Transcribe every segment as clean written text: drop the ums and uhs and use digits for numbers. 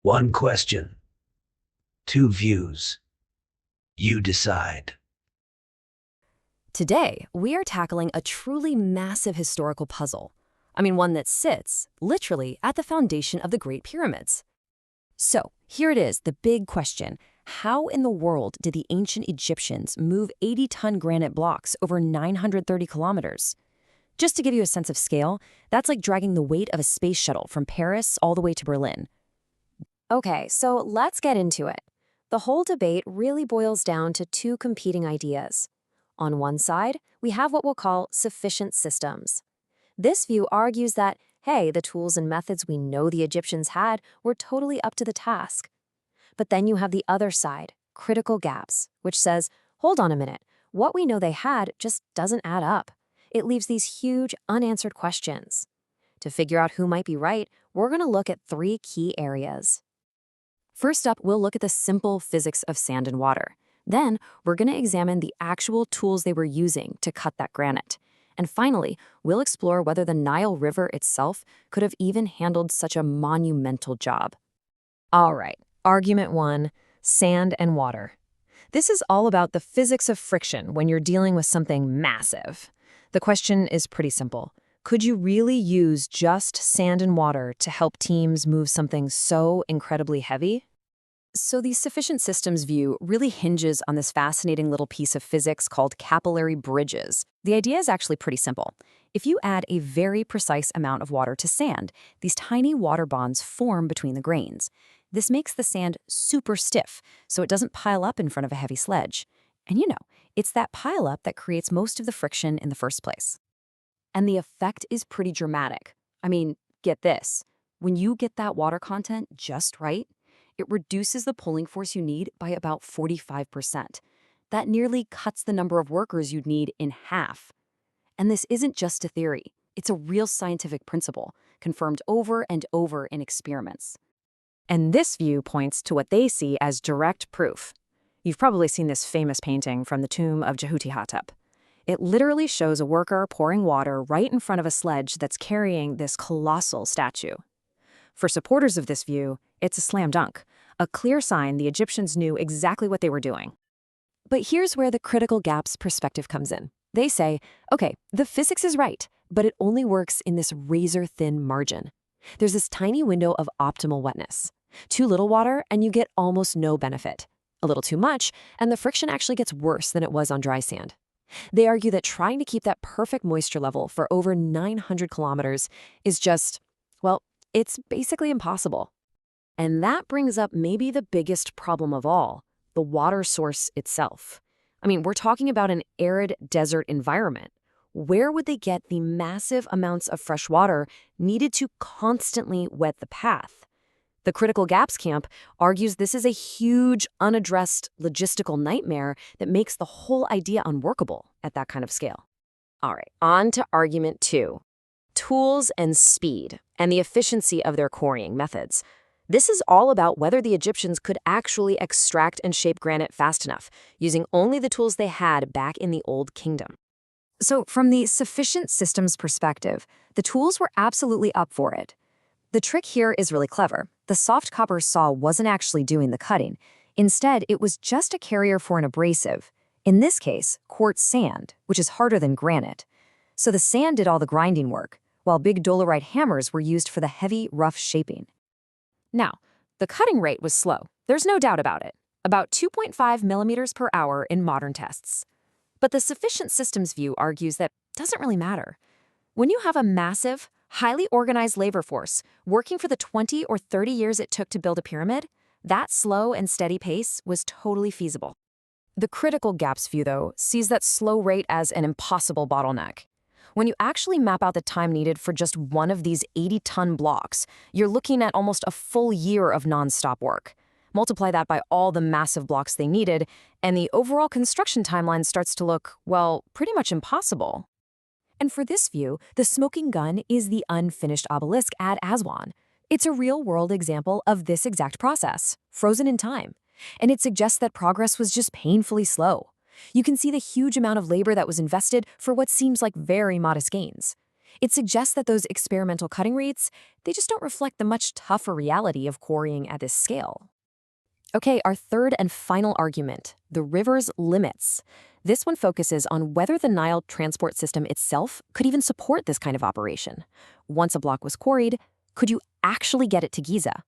One question, two views. You decide. Today, we are tackling a truly massive historical puzzle. I mean, one that sits, literally, at the foundation of the Great Pyramids. So, here it is, the big question. How in the world did the ancient Egyptians move 80-ton granite blocks over 930 kilometers? Just to give you a sense of scale, that's like dragging the weight of a space shuttle from Paris all the way to Berlin. Okay, so let's get into it. The whole debate really boils down to two competing ideas. On one side, we have what we'll call sufficient systems. This view argues that, hey, the tools and methods we know the Egyptians had were totally up to the task. But then you have the other side, critical gaps, which says, hold on a minute, what we know they had just doesn't add up. It leaves these huge, unanswered questions. To figure out who might be right, we're going to look at three key areas. First up, we'll look at the simple physics of sand and water. Then, we're going to examine the actual tools they were using to cut that granite. And finally, we'll explore whether the Nile River itself could have even handled such a monumental job. All right, argument one, sand and water. This is all about the physics of friction when you're dealing with something massive. The question is pretty simple. Could you really use just sand and water to help teams move something so incredibly heavy? So the sufficient systems view really hinges on this fascinating little piece of physics called capillary bridges. The idea is actually pretty simple. If you add a very precise amount of water to sand, these tiny water bonds form between the grains. This makes the sand super stiff, so it doesn't pile up in front of a heavy sledge. And it's that pileup that creates most of the friction in the first place. And the effect is pretty dramatic. I mean, get this. When you get that water content just right, it reduces the pulling force you need by about 45%. That nearly cuts the number of workers you'd need in half. And this isn't just a theory. It's a real scientific principle, confirmed over and over in experiments. And this view points to what they see as direct proof. You've probably seen this famous painting from the tomb of Jehuti-Hotep. It literally shows a worker pouring water right in front of a sledge that's carrying this colossal statue. For supporters of this view, it's a slam dunk, a clear sign the Egyptians knew exactly what they were doing. But here's where the critical gaps perspective comes in. They say, okay, the physics is right, but it only works in this razor-thin margin. There's this tiny window of optimal wetness. Too little water, and you get almost no benefit. A little too much, and the friction actually gets worse than it was on dry sand. They argue that trying to keep that perfect moisture level for over 900 kilometers is just, well, it's basically impossible. And that brings up maybe the biggest problem of all, the water source itself. I mean, we're talking about an arid desert environment. Where would they get the massive amounts of fresh water needed to constantly wet the path? The Critical Gaps camp argues this is a huge, unaddressed logistical nightmare that makes the whole idea unworkable at that kind of scale. All right, on to argument two. Tools and speed, and the efficiency of their quarrying methods. This is all about whether the Egyptians could actually extract and shape granite fast enough, using only the tools they had back in the Old Kingdom. So from the sufficient systems perspective, the tools were absolutely up for it. The trick here is really clever. The soft copper saw wasn't actually doing the cutting. Instead, it was just a carrier for an abrasive. In this case, quartz sand, which is harder than granite. So the sand did all the grinding work, while big dolerite hammers were used for the heavy, rough shaping. Now, the cutting rate was slow. There's no doubt about it. About 2.5 millimeters per hour in modern tests. But the sufficient systems view argues that doesn't really matter. When you have a massive, highly organized labor force working for the 20 or 30 years it took to build a pyramid, that slow and steady pace was totally feasible. The Critical Gaps view, though, sees that slow rate as an impossible bottleneck. When you actually map out the time needed for just one of these 80-ton blocks, you're looking at almost a full year of nonstop work. Multiply that by all the massive blocks they needed, and the overall construction timeline starts to look, well, pretty much impossible. And for this view, the smoking gun is the unfinished obelisk at Aswan. It's a real-world example of this exact process, frozen in time. And it suggests that progress was just painfully slow. You can see the huge amount of labor that was invested for what seems like very modest gains. It suggests that those experimental cutting rates, they just don't reflect the much tougher reality of quarrying at this scale. Okay, our third and final argument, the river's limits. This one focuses on whether the Nile transport system itself could even support this kind of operation. Once a block was quarried, could you actually get it to Giza?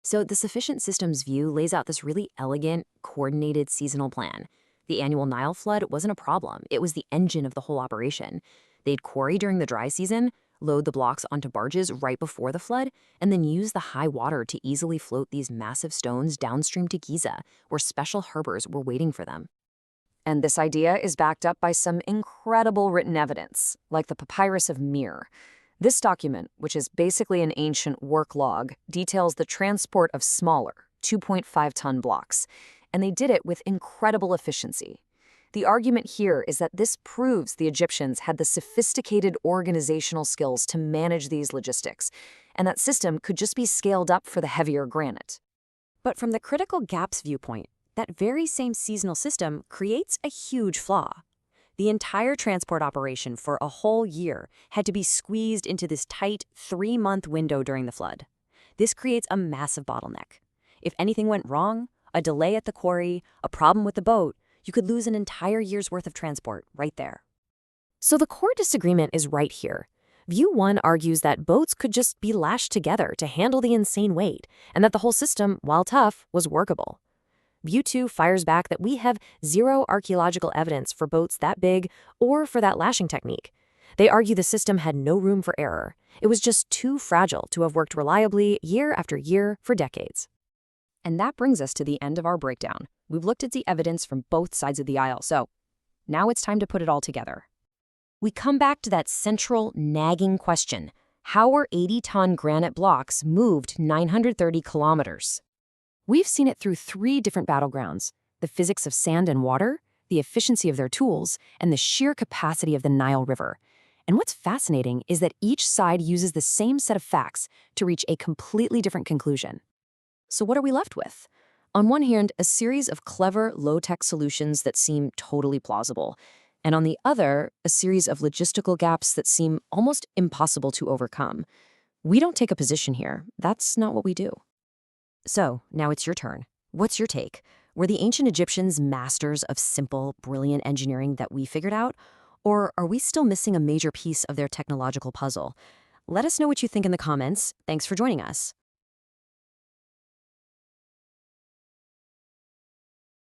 So the sufficient systems view lays out this really elegant, coordinated seasonal plan. The annual Nile flood wasn't a problem. It was the engine of the whole operation. They'd quarry during the dry season, load the blocks onto barges right before the flood, and then use the high water to easily float these massive stones downstream to Giza, where special harbors were waiting for them. And this idea is backed up by some incredible written evidence, like the Papyrus of Mir. This document, which is basically an ancient work log, details the transport of smaller, 2.5-ton blocks, and they did it with incredible efficiency. The argument here is that this proves the Egyptians had the sophisticated organizational skills to manage these logistics, and that system could just be scaled up for the heavier granite. But from the critical gaps viewpoint, that very same seasonal system creates a huge flaw. The entire transport operation for a whole year had to be squeezed into this tight 3-month window during the flood. This creates a massive bottleneck. If anything went wrong, a delay at the quarry, a problem with the boat, you could lose an entire year's worth of transport right there. So the core disagreement is right here. View 1 argues that boats could just be lashed together to handle the insane weight, and that the whole system, while tough, was workable. View 2 fires back that we have zero archaeological evidence for boats that big or for that lashing technique. They argue the system had no room for error. It was just too fragile to have worked reliably year after year for decades. And that brings us to the end of our breakdown. We've looked at the evidence from both sides of the aisle, so now it's time to put it all together. We come back to that central, nagging question. How were 80-ton granite blocks moved 930 kilometers? We've seen it through 3 different battlegrounds: the physics of sand and water, the efficiency of their tools, and the sheer capacity of the Nile River. And what's fascinating is that each side uses the same set of facts to reach a completely different conclusion. So what are we left with? On one hand, a series of clever, low-tech solutions that seem totally plausible, and on the other, a series of logistical gaps that seem almost impossible to overcome. We don't take a position here. That's not what we do. So, now it's your turn. What's your take? Were the ancient Egyptians masters of simple, brilliant engineering that we figured out? Or are we still missing a major piece of their technological puzzle? Let us know what you think in the comments. Thanks for joining us.